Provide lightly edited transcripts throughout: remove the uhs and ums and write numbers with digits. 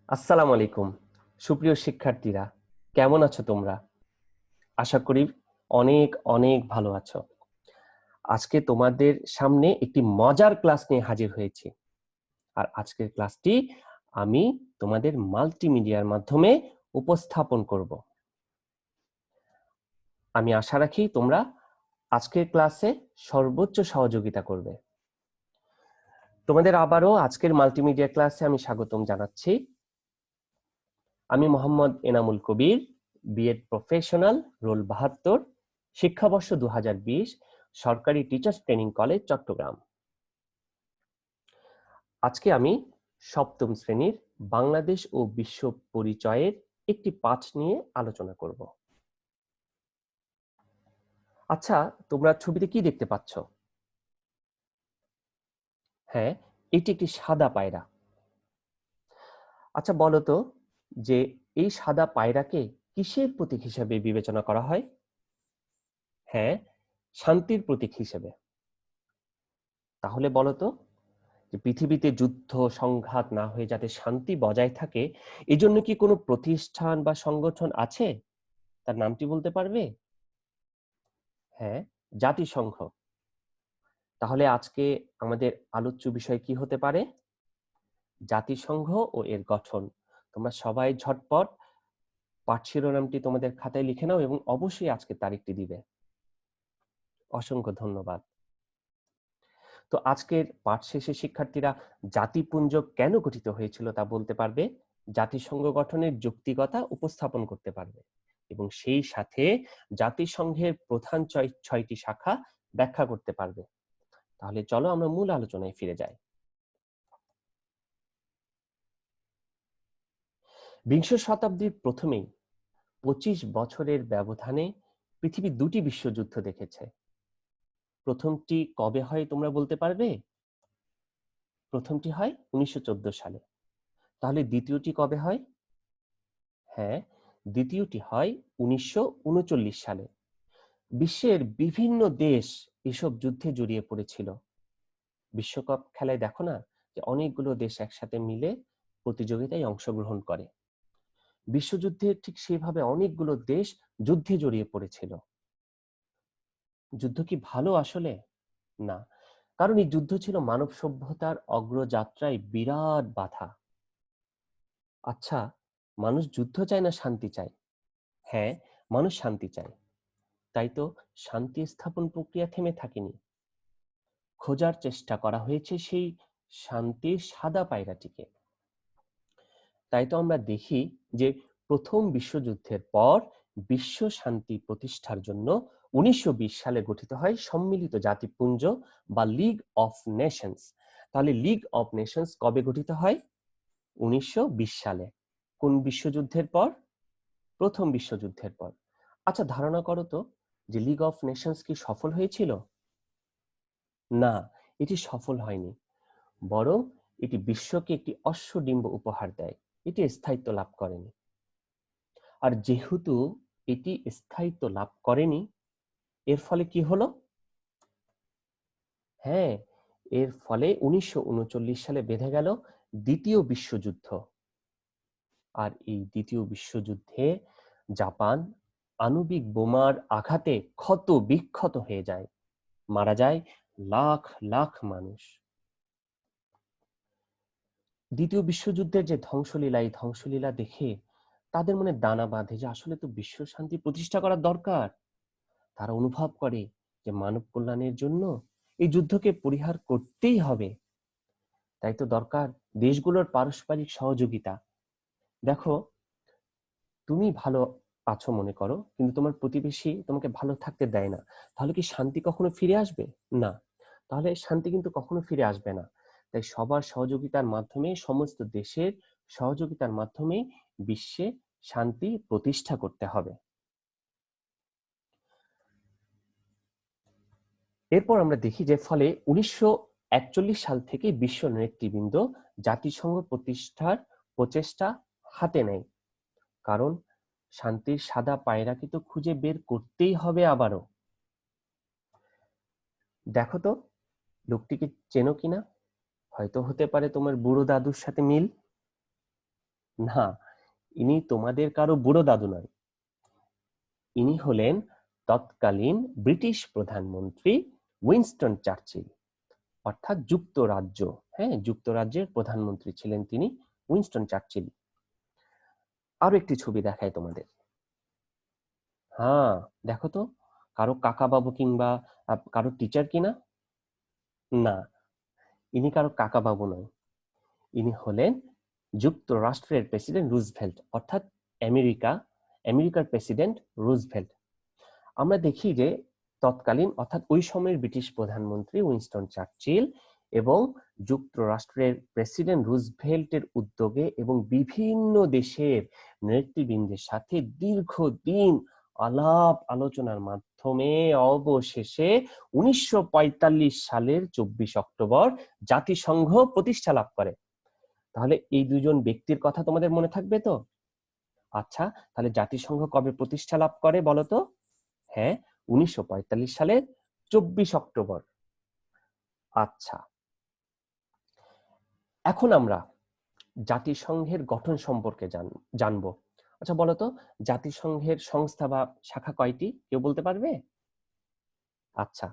আসসালামু আলাইকুম। সুপ্রিয় শিক্ষার্থীরা, কেমন আছো তোমরা? আশা করি অনেক অনেক ভালো আছো। আজকে তোমাদের সামনে একটি মজার ক্লাস নিয়ে হাজির হয়েছি। আর আজকের ক্লাসটি আমি তোমাদের মাল্টিমিডিয়ার মাধ্যমে উপস্থাপন করব। আমি আশা রাখি তোমরা আজকের ক্লাসে সর্বোচ্চ সহযোগিতা করবে। তোমাদের আবারও আজকের মাল্টিমিডিয়া ক্লাসে আমি স্বাগতম জানাচ্ছি। আমি Mohammad Enamul Kabir, B Ed professional, role ৭২, শিক্ষাবর্ষ ২০২০, সরকারি টিচার্স ট্রেনিং কলেজ, চট্টগ্রাম। আজকে আমি সপ্তম শ্রেণীর বাংলাদেশ ও বিশ্ব পরিচয়ের একটি পাঠ নিয়ে আলোচনা করব। আচ্ছা, তোমরা ছবিতে কি দেখতে পাচ্ছ? হ্যাঁ, এটি একটি সাদা পায়রা। আচ্ছা বলো তো, যে এই সাদা পায়রাকে কিসের প্রতীক হিসেবে বিবেচনা করা হয়? হ্যাঁ, শান্তির প্রতীক হিসেবে। তাহলে বলো তো, যে পৃথিবীতে যুদ্ধ সংঘাত না হয়ে যাতে শান্তি বজায় থাকে, এজন্য কি কোনো প্রতিষ্ঠান বা সংগঠন আছে? তার নামটি বলতে পারবে? হ্যাঁ, জাতিসংঘ। তাহলে আজকে আমাদের আলোচ্য বিষয় কি হতে পারে? জাতিসংঘ ও এর গঠন। তোমরা সবাই ঝটপট পাঠ শিরোনামটি তোমাদের খাতায় লিখে নাও এবং অবশ্যই আজকে তারিখটি দিবে। অসংখ্য ধন্যবাদ। তো আজকের পাঠ শেষে শিক্ষার্থীরা জাতিপুঞ্জ কেন গঠিত হয়েছিল তা বলতে পারবে, জাতিসংঘ গঠনের যৌক্তিকতা উপস্থাপন করতে পারবে এবং সেই সাথে জাতিসংঘের প্রধান ছয়টি শাখা ব্যাখ্যা করতে পারবে। তাহলে চলো আমরা মূল আলোচনায় ফিরে যাই। বিংশ শতাব্দীর প্রথমেই ২৫ বছরের ব্যবধানে পৃথিবী দুটি বিশ্বযুদ্ধ দেখেছে। প্রথমটি কবে হয় তোমরা বলতে পারবে? প্রথমটি হয় ১৯১৪ সালে। তাহলে দ্বিতীয়টি কবে হয়? হ্যাঁ, দ্বিতীয়টি হয় ১৯৩৯ সালে। বিশ্বের বিভিন্ন দেশ এসব যুদ্ধে জড়িয়ে পড়েছিল। বিশ্বকাপ খেলায় দেখো না, যে অনেকগুলো দেশ একসাথে মিলে প্রতিযোগিতায় অংশগ্রহণ করে। বিশ্বযুদ্ধে ঠিক সেভাবে অনেকগুলো দেশ যুদ্ধে জড়িয়ে পড়েছিল। যুদ্ধ কি ভালো আসলে? না, কারণ এই যুদ্ধ ছিল মানব সভ্যতার অগ্রযাত্রায় বিরাট বাধা। আচ্ছা, মানুষ যুদ্ধ চায় না শান্তি চায়? হ্যাঁ, মানুষ শান্তি চায়। তাই তো শান্তি স্থাপন প্রক্রিয়া থেমে থাকেনি। খোঁজার চেষ্টা করা হয়েছে সেই শান্তির সাদা পায়রাটিকে। তাই তো আমরা দেখি যে প্রথম বিশ্বযুদ্ধের পর বিশ্ব শান্তি প্রতিষ্ঠার জন্য ১৯২০ সালে গঠিত হয় সম্মিলিত জাতিপুঞ্জ বা লিগ অফ নেশনস। তাহলে লিগ অফ নেশনস কবে গঠিত হয়? ১৯২০ সালে। কোন বিশ্বযুদ্ধের পর? প্রথম বিশ্বযুদ্ধের পর। আচ্ছা ধারণা করো তো, যে লিগ অফ নেশনস কি সফল হয়েছিল? না, এটি সফল হয়নি। বরং এটি বিশ্বকে একটি অশ্বডিম্ব উপহার দেয়। এটি স্থায়িত্ব লাভ করেনি। আর যেহেতু এটি স্থায়িত্ব লাভ করেনি, এর ফলে কি হলো? হ্যাঁ, এর ফলে ১৯৩৯ সালে বেঁধে গেল দ্বিতীয় বিশ্বযুদ্ধ। আর এই দ্বিতীয় বিশ্বযুদ্ধে জাপান আণবিক বোমার আঘাতে ক্ষত বিক্ষত হয়ে যায়, মারা যায় লাখ লাখ মানুষ। দ্বিতীয় বিশ্বযুদ্ধের যে ধ্বংসলীলা, এই ধ্বংসলীলা দেখে তাদের মনে দানা বাঁধে যে আসলে তো বিশ্ব শান্তি প্রতিষ্ঠা করার দরকার। তারা অনুভব করে যে মানব কল্যাণের জন্য এই যুদ্ধকে পরিহার করতেই হবে। তাই তো দরকার দেশগুলোর পারস্পরিক সহযোগিতা। দেখো, তুমি ভালো আছো মনে করো, কিন্তু তোমার প্রতিবেশী তোমাকে ভালো থাকতে দেয় না, তাহলে কি শান্তি কখনো ফিরে আসবে? না, তাহলে শান্তি কিন্তু কখনো ফিরে আসবে না। তাই সবার সহযোগিতার মাধ্যমে, সমস্ত দেশের সহযোগিতার মাধ্যমে বিশ্বে শান্তি প্রতিষ্ঠা করতে হবে। এরপর আমরা দেখি যে ফলে ১৯৪১ সাল থেকে বিশ্ব নেতৃবৃন্দ জাতিসংঘ প্রতিষ্ঠার প্রচেষ্টা হাতে নেয়। কারণ শান্তির সাদা পায়রাকে তো খুঁজে বের করতেই হবে আবারও। দেখো তো, লোকটিকে চেনো কিনা? হয়তো হতে পারে তোমার বুড়ো দাদুর সাথে মিল। না, ইনি তোমাদের কারো বুড়ো দাদু নয়। ইনি হলেন তৎকালীন ব্রিটিশ প্রধানমন্ত্রী উইনস্টন চার্চিল, অর্থাৎ যুক্তরাজ্য। হ্যাঁ, যুক্তরাজ্যের প্রধানমন্ত্রী ছিলেন তিনি, উইনস্টন চার্চিল। আরো একটি ছবি দেখায় তোমাদের। হ্যাঁ, দেখো তো, কারো কাকা বাবু কিংবা কারো টিচার কিনা? না, ইনি কারো কাকা বাবু নয়। ইনি হলেন যুক্তরাষ্ট্রের প্রেসিডেন্ট রুজভেল্ট, অর্থাৎ আমেরিকার প্রেসিডেন্ট রুজভেল্ট। আমরা দেখি যে তৎকালীন অর্থাৎ ওই সময়ের ব্রিটিশ প্রধানমন্ত্রী উইনস্টন চার্চিল এবং যুক্তরাষ্ট্রের প্রেসিডেন্ট রুজভেল্টের উদ্যোগে এবং বিভিন্ন দেশের নেতৃবৃন্দের সাথে দীর্ঘদিন আলাপ আলোচনার মাধ্যমে অবশেষে 1945 সালের 24 অক্টোবর জাতিসংঘ প্রতিষ্ঠা লাভ করে। তাহলে এই দুজন ব্যক্তির কথা তোমাদের মনে থাকবে তো? আচ্ছা, তাহলে জাতিসংঘ কবে প্রতিষ্ঠা লাভ করে বলো তো? হ্যাঁ, 1945 সালের 24 অক্টোবর। আচ্ছা, এখন আমরা জাতিসংঘের গঠন সম্পর্কে জানবো। আচ্ছা বলতো, জাতিসংঘের সংস্থা বা শাখা কয়টি, কেউ বলতে পারবে? আচ্ছা,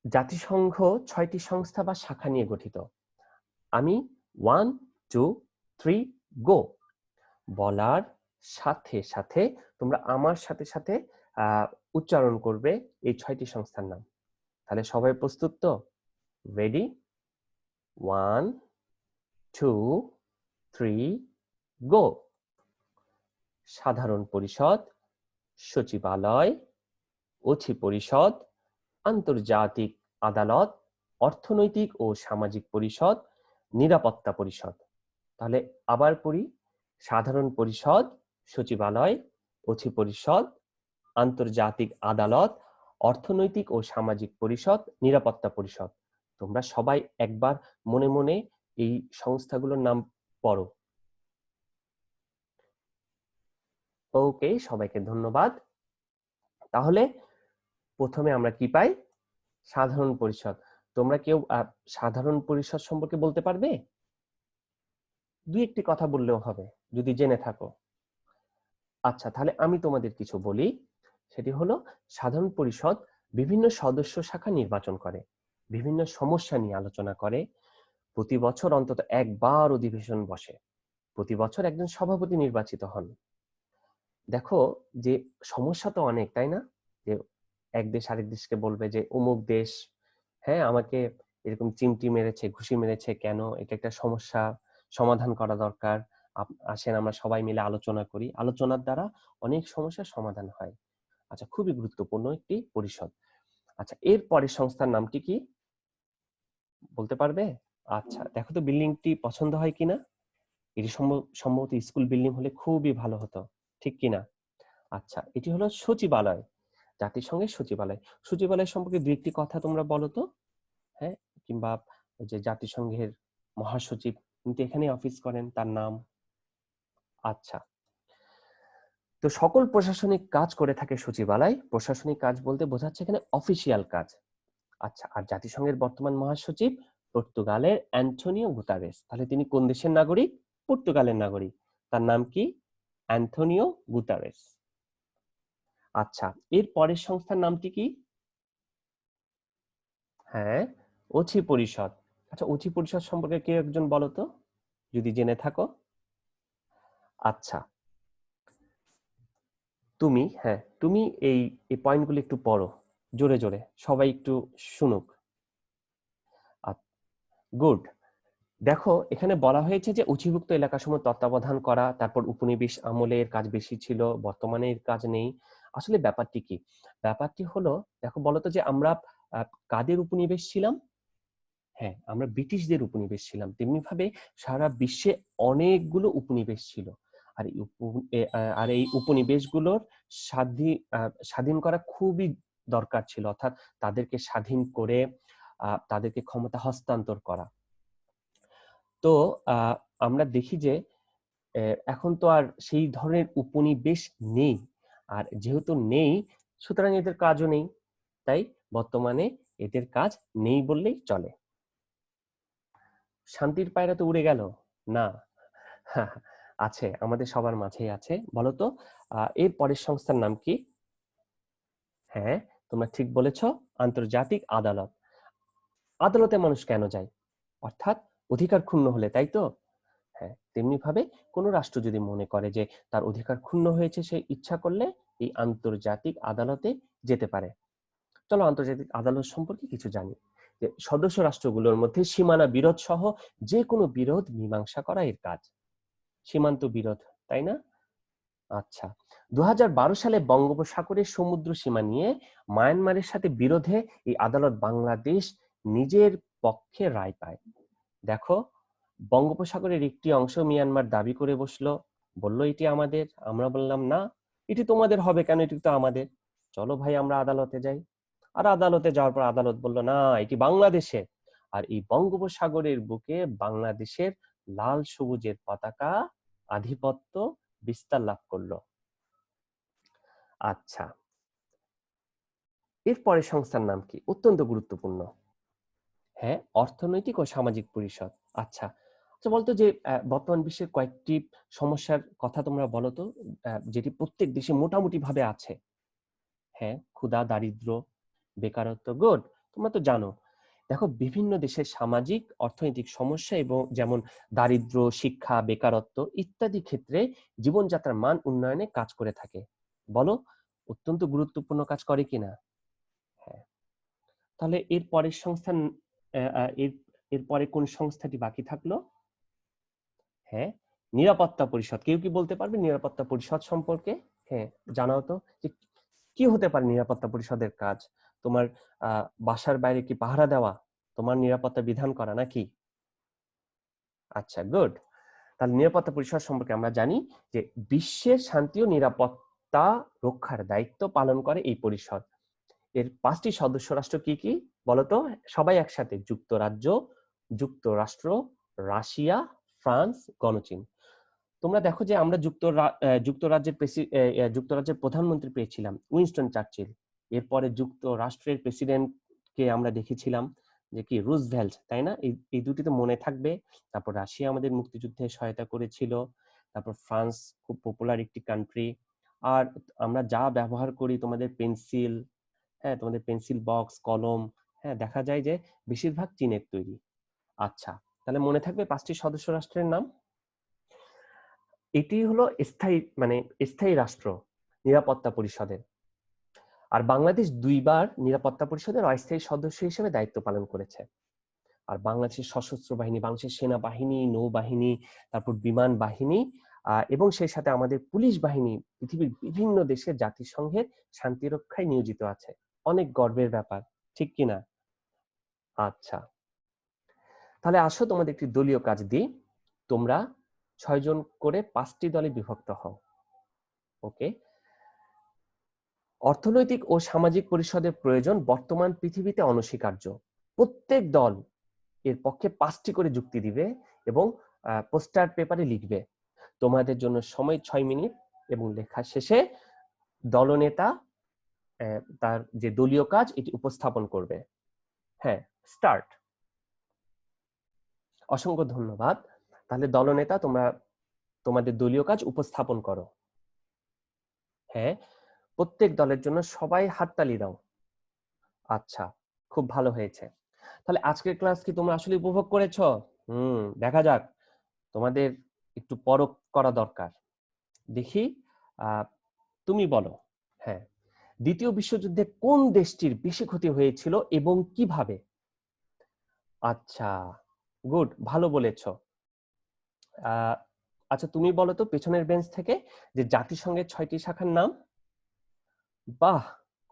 জাতিসংঘ 6টি সংস্থা বা শাখা নিয়ে গঠিত। আমি 1 2 3 গো বলার সাথে সাথে তোমরা আমার সাথে সাথে উচ্চারণ করবে এই 6টি সংস্থার নাম। তাহলে সবাই প্রস্তুত তো? রেডি? 1 2 3 গো। সাধারণ পরিষদ, সচিবালয়, অথি পরিষদ, আন্তর্জাতিক আদালত, অর্থনৈতিক ও সামাজিক পরিষদ, নিরাপত্তা পরিষদ। তাহলে আবার পড়ি, সাধারণ পরিষদ, সচিবালয়, অথি পরিষদ, আন্তর্জাতিক আদালত, অর্থনৈতিক ও সামাজিক পরিষদ, নিরাপত্তা পরিষদ। তোমরা সবাই একবার মনে মনে এই সংস্থাগুলোর নাম পড়ো। ওকে, সবাইকে ধন্যবাদ। তাহলে প্রথমে আমরা কি পাই? সাধারণ পরিষদ। তোমরা কেউ সাধারণ পরিষদ সম্পর্কে বলতে পারবে? দুই একটি কথা বললেও হবে যদি জেনে থাকো। আচ্ছা, তাহলে আমি তোমাদের কিছু বলি। সেটি হলো, সাধারণ পরিষদ বিভিন্ন সদস্য শাখা নির্বাচন করে, বিভিন্ন সমস্যা নিয়ে আলোচনা করে, প্রতি বছর অন্তত একবার অধিবেশন বসে, প্রতি বছর একজন সভাপতি নির্বাচিত হন। দেখো যে সমস্যা তো অনেক, তাই না? যে এক দেশ আরেক দেশকে বলবে যে অমুক দেশ, হ্যাঁ, আমাকে এরকম চিমটি মেরেছে, ঘুষি মেরেছে, কেন? এটা একটা সমস্যা, সমাধান করা দরকার। আসেন আমরা সবাই মিলে আলোচনা করি, আলোচনার দ্বারা অনেক সমস্যার সমাধান হয়। আচ্ছা, খুবই গুরুত্বপূর্ণ একটি পরিষদ। আচ্ছা, এর পরের সংস্থার নামটি কি বলতে পারবে? আচ্ছা, দেখো তো বিল্ডিংটি পছন্দ হয় কিনা। এটি সম্ভবত স্কুল বিল্ডিং হলে খুবই ভালো হতো, ঠিক কিনা? আচ্ছা, এটি হলো সচিবালয়, জাতিসংঘের সচিবালয়। সচিবালয় সম্পর্কে দুই একটি কথা তোমরা বলো তো। হ্যাঁ, কিংবা যে জাতিসংঘের মহাসচিব, কিন্তু এখানে অফিস করেন, তার নাম। আচ্ছা, তো সকল প্রশাসনিক কাজ করে থাকে সচিবালয়। প্রশাসনিক কাজ বলতে বোঝাচ্ছে এখানে অফিসিয়াল কাজ। আচ্ছা, আর জাতিসংঘের বর্তমান মহাসচিব পর্তুগালের অ্যান্টোনিও গুতারেস। তাহলে তিনি কোন দেশের নাগরিক? পর্তুগালের নাগরিক। তার নাম কি? Antonio Guterres. আচ্ছা, এর পরের সংস্থার নামটি কি? হ্যাঁ, অথি পরিষদ। আচ্ছা, অথি পরিষদ সম্পর্কে কেউ একজন বলো তো, যদি জেনে থাকো। আচ্ছা, তুমি এই এই পয়েন্টগুলো একটু পড়ো জোরে জোরে, সবাই একটু শুনুক। গুড। দেখো, এখানে বলা হয়েছে যে অধিভুক্ত এলাকাসমূহ তত্ত্বাবধান করা, তারপর উপনিবেশ আমলে এর কাজ বেশি ছিল, বর্তমানে এর কাজ নেই। আসলে ব্যাপারটি কি? ব্যাপারটি হলো, দেখো বলতো যে আমরা কাদের উপনিবেশ ছিলাম? হ্যাঁ, আমরা ব্রিটিশদের উপনিবেশ ছিলাম। তেমনি ভাবে সারা বিশ্বে অনেকগুলো উপনিবেশ ছিল। আর এই উপনিবেশগুলোর স্বাধীন করা খুবই দরকার ছিল, অর্থাৎ তাদেরকে স্বাধীন করে তাদেরকে ক্ষমতা হস্তান্তর করা। তো আমরা দেখি যে এখন তো আর সেই ধরনের উপনিবেশ নেই। আর যেহেতু নেই, সুতরাং এদের কাজও নেই। তাই বর্তমানে এদের কাজ নেই বললেই চলে। শান্তির পায়রা তো উড়ে গেল? না, হ্যাঁ, আছে, আমাদের সবার মাঝেই আছে। বলতো এর পরের সংস্থার নাম কি? হ্যাঁ, তোমরা ঠিক বলেছ, আন্তর্জাতিক আদালত। আদালতে মানুষ কেন যায়? অর্থাৎ অধিকার ক্ষুণ্ণ হলে, তাই তো? হ্যাঁ, তেমনি ভাবে কোন রাষ্ট্র যদি মনে করে যে তার অধিকার ক্ষুণ্ণ হয়েছে, সে ইচ্ছা করলে এই আন্তর্জাতিক আদালতে যেতে পারে। চলো আন্তর্জাতিক আদালত সম্পর্কে কিছু জানি। যে সদস্য রাষ্ট্রগুলোর মধ্যে সীমানা বিরোধ সহ যে কোনো বিরোধ মীমাংসা করা এর কাজ। সীমান্ত বিরোধ, তাই না? আচ্ছা, 2012 সালে বঙ্গোপসাগরের সমুদ্র সীমা নিয়ে মায়ানমারের সাথে বিরোধে এই আদালত বাংলাদেশ নিজের পক্ষে রায় পায়। দেখো, বঙ্গোপসাগরের একটি অংশ মিয়ানমার দাবি করে বসলো, বলল এটি আমাদের। আমরা বললাম না, এটি তোমাদের হবে কেন, এটি তো আমাদের। চলো ভাই আমরা আদালতে যাই। আর আদালতে যাওয়ার পর আদালত বলল না, এটি বাংলাদেশের। আর এই বঙ্গোপসাগরের বুকে বাংলাদেশের লাল সবুজের পতাকা আধিপত্য বিস্তার লাভ করলো। আচ্ছা, এরপরের সংস্থার নাম কি? অত্যন্ত গুরুত্বপূর্ণ। হ্যাঁ, অর্থনৈতিক ও সামাজিক পরিষদ। আচ্ছা, আচ্ছা বলতো যে বর্তমান বিশ্বের কয়েকটি সমস্যার কথা তোমরা বলো তো, যেটি প্রত্যেক দেশে মোটামুটি ভাবে আছে। হ্যাঁ, ক্ষুধা, দারিদ্র, বেকারত্ব। গুড, তোমরা তো জানো। দেখো, বিভিন্ন দেশের সামাজিক অর্থনৈতিক সমস্যা এবং যেমন দারিদ্র, শিক্ষা, বেকারত্ব ইত্যাদি ক্ষেত্রে জীবনযাত্রার মান উন্নয়নে কাজ করে থাকে। বলো, অত্যন্ত গুরুত্বপূর্ণ কাজ করে কিনা? হ্যাঁ। তাহলে এর পরের সংস্থান, এর এরপরে কোন সংস্থাটি বাকি থাকলো? হ্যাঁ, নিরাপত্তা পরিষদ। কেউ কি বলতে পারবে নিরাপত্তা পরিষদ সম্পর্কে? হ্যাঁ, জানাও তো যে কি হতে পারে নিরাপত্তা পরিষদের কাজ? তোমার বাসার বাইরে কি পাহারা দেওয়া? তোমার নিরাপত্তা বিধান করা নাকি? আচ্ছা, গুড। তাহলে নিরাপত্তা পরিষদ সম্পর্কে আমরা জানি যে বিশ্বের শান্তি ও নিরাপত্তা রক্ষার দায়িত্ব পালন করে এই পরিষদ। এর 5টি সদস্য রাষ্ট্র কি কি বলতো? সবাই একসাথে: যুক্তরাজ্য, যুক্তরাষ্ট্র, রাশিয়া, ফ্রান্স, গণচীন। তোমরা দেখো যে আমরা যুক্তরাজ্যের প্রধানমন্ত্রী পেয়েছিলাম উইনস্টন চার্চিল। এরপরে যুক্তরাষ্ট্রের প্রেসিডেন্টকে আমরা দেখেছিলাম যে কি রুজভেল্ট, তাই না? এই দুটি তো মনে থাকবে। তারপর রাশিয়া আমাদের মুক্তিযুদ্ধে সহায়তা করেছিল। তারপর ফ্রান্স খুব পপুলার একটি কান্ট্রি। আর আমরা যা ব্যবহার করি, তোমাদের পেন্সিল, হ্যাঁ, তোমাদের পেন্সিল বক্স, কলম, হ্যাঁ, দেখা যায় যে বেশিরভাগ চীনের তৈরি। আচ্ছা, তাহলে মনে থাকবে 5টি সদস্য রাষ্ট্রের নাম। এটি হলো স্থায়ী, মানে স্থায়ী রাষ্ট্র নিরাপত্তা পরিষদের। আর বাংলাদেশ 2বার নিরাপত্তা পরিষদের অস্থায়ী সদস্য হিসেবে দায়িত্ব পালন করেছে। আর বাংলাদেশের সশস্ত্র বাহিনী, বাংলাদেশের সেনাবাহিনী, নৌবাহিনী, তারপর বিমান বাহিনী এবং সেই সাথে আমাদের পুলিশ বাহিনী পৃথিবীর বিভিন্ন দেশের জাতিসংঘের শান্তি রক্ষায় নিয়োজিত আছে। অনেক গর্বের ব্যাপার, ঠিক কিনা? আচ্ছা, তাহলে আসো তোমাদের একটি দলীয় কাজ দিই। তোমরা 6 জন করে 5টি দলে বিভক্ত হও। ওকে। অর্থনৈতিক ও সামাজিক পরিষদের প্রয়োজন বর্তমান পৃথিবীতে অনস্বীকার্য। প্রত্যেক দল এর পক্ষে 5টি করে যুক্তি দিবে এবং পোস্টার পেপারে লিখবে। তোমাদের জন্য সময় 6 মিনিট এবং লেখা শেষে দলনেতা তার যে দলীয় কাজ এটি উপস্থাপন করবে। হ্যাঁ, স্টার্ট। অসংখ্য ধন্যবাদ। তাহলে দলনেতা, তোমরা তোমাদের দলীয় কাজ উপস্থাপন করো। হ্যাঁ, প্রত্যেক দলের জন্য সবাই হাততালি দাও। আচ্ছা, খুব ভালো হয়েছে। তাহলে আজকের ক্লাস কি তোমরা আসলে উপভোগ করেছো? দেখা যাক। তোমাদের একটু পরখ করা দরকার। দেখি, তুমি বলো। হ্যাঁ, দ্বিতীয় বিশ্বযুদ্ধে কোন দেশটির বেশি ক্ষতি হয়েছিল এবং কিভাবে? আচ্ছা, গুড, ভালো বলেছো। আচ্ছা, তুমি বলো তো পেছনের বেঞ্চ থেকে যে জাতিসংঘের 6টি শাখার নাম। বাহ,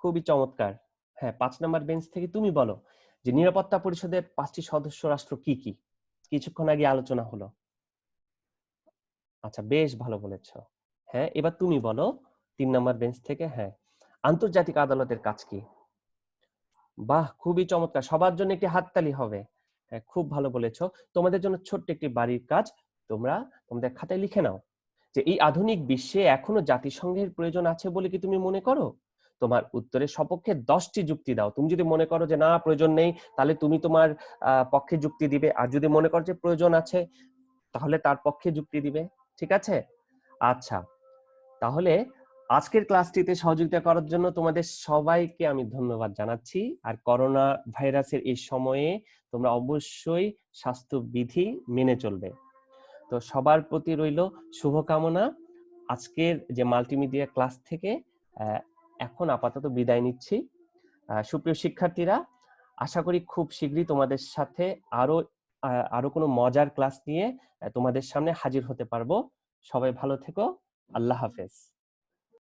খুবই চমৎকার। হ্যাঁ, 5 নাম্বার বেঞ্চ থেকে তুমি বলো যে নিরাপত্তা পরিষদের 5টি সদস্য রাষ্ট্র কি কি? কিছুক্ষণ আগে আলোচনা হলো। আচ্ছা, বেশ ভালো বলেছো। হ্যাঁ, এবার তুমি বলো 3 নাম্বার বেঞ্চ থেকে। হ্যাঁ, আন্তর্জাতিক আদালতের কাজ কি? বাহ, খুবই চমৎকার। সবার জন্য একটি হাততালি হবে। হ্যাঁ, খুব ভালো বলেছো। তোমাদের জন্য ছোট্ট একটি বাড়ির কাজ। তোমরা তোমাদের খাতায় লিখে নাও যে এই আধুনিক বিশ্বে এখনো জাতিসংঘের প্রয়োজন আছে বলে কি তুমি মনে করো? তোমার উত্তরের সপক্ষে 10টি যুক্তি দাও। তুমি যদি মনে করো যে না, প্রয়োজন নেই, তাহলে তুমি তোমার পক্ষে যুক্তি দিবে। আর যদি মনে করো যে প্রয়োজন আছে, তাহলে তার পক্ষে যুক্তি দিবে। ঠিক আছে? আচ্ছা, তাহলে আজকের ক্লাসটিতে সহযোগিতা করার জন্য তোমাদের সবাইকে আমি ধন্যবাদ জানাচ্ছি। আর করোনা ভাইরাসের এই সময়ে তোমরা অবশ্যই স্বাস্থ্যবিধি মেনে চলবে। তো সবার প্রতি রইল শুভকামনা। আজকের যে মাল্টিমিডিয়া ক্লাস থেকে এখন আপাতত বিদায় নিচ্ছি। সুপ্রিয় শিক্ষার্থীরা, আশা করি খুব শীঘ্রই তোমাদের সাথে আরো কোনো মজার ক্লাস নিয়ে তোমাদের সামনে হাজির হতে পারবো। সবাই ভালো থেকো। আল্লাহ হাফেজ।